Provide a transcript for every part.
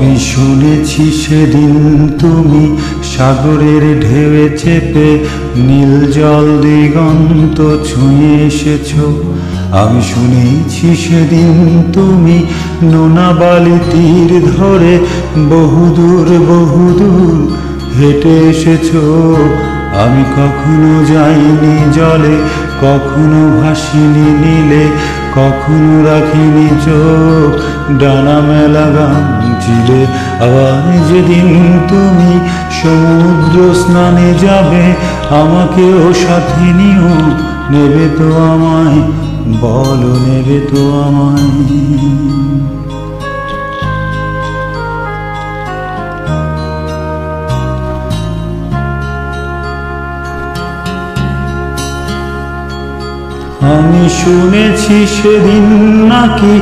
আমি শুনেছি সেদিন তুমি সাগরের ঢেউয়ে চেপে নীল জল দিগন্ত ছুঁয়ে এসেছো। আমি শুনেছি সেদিন তুমি নোনা বালি তীর ধরে বহুদূর বহুদূর হেঁটে এসেছো। আমি কখনো যাইনি জলে, কখনো ভাসিনি নীলে, কখনো রাখিনি চোখ ডানা মেলা গান চিলে। আবার যেদিন তুমি সমুদ্র স্নানে যাবে, আমাকেও সাথে নিও, নেবে তো আমায়, বলো নেবে তো আমায়। আমি শুনেছি সেদিন নাকি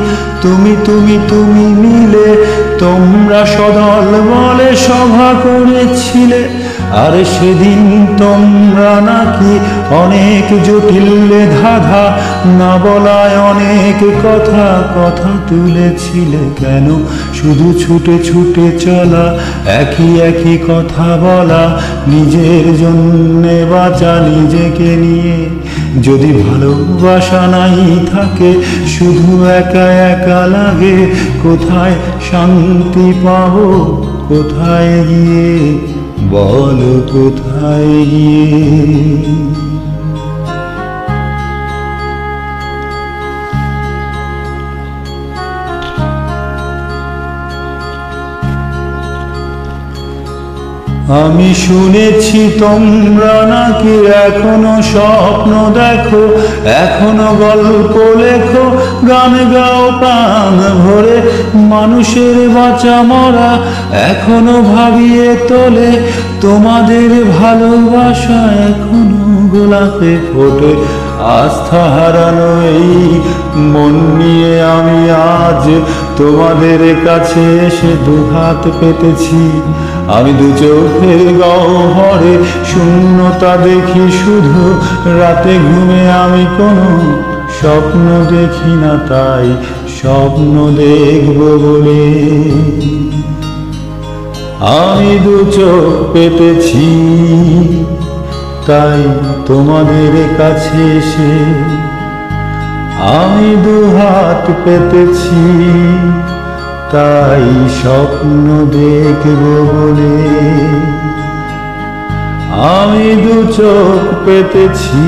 তুমি তুমি তুমি মিলে তোমরা সদল বলে সভা করেছিলে। আর সেদিন তোমরা নাকি অনেক জটিল ধাঁধা না বলায় অনেক কথা কথা তুলেছিলে। কেন শুধু ছুটে ছুটে চলা, একই একই কথা বলা, নিজের জন্যে বাঁচা নিজেকে নিয়ে। যদি ভালোবাসা নাই থাকে, শুধু একা একা লাগে, কোথায় শান্তি পাবো, কোথায় গিয়ে, বলো কোথায় গিয়ে। আমি শুনেছি তোমরা নাকি এখনো স্বপ্ন দেখো, এখনো গল্প লেখো, গান গাও প্রাণ ভরে, মানুষের বাঁচা মরা এখনো ভাবিয়ে তোলে। তোমাদের ভালোবাসা এখনো গোলাপে ফোটে। আস্থা হারানো এই মন নিয়ে আমি আজ তোমাদের কাছে এসে দুহাত পেতেছি। আমি দু চোখের গহ্বরে শূন্যতা দেখি শুধু, রাতে ঘুমে আমি কোনো স্বপ্ন দেখি না, তাই স্বপ্ন দেখব বলে আমি দু চোখ পেতেছি। তাই তোমাদের কাছে এসে আমি দু হাত পেতেছি, তাই স্বপ্ন দেখব বলে আমি দু চোখ পেতেছি।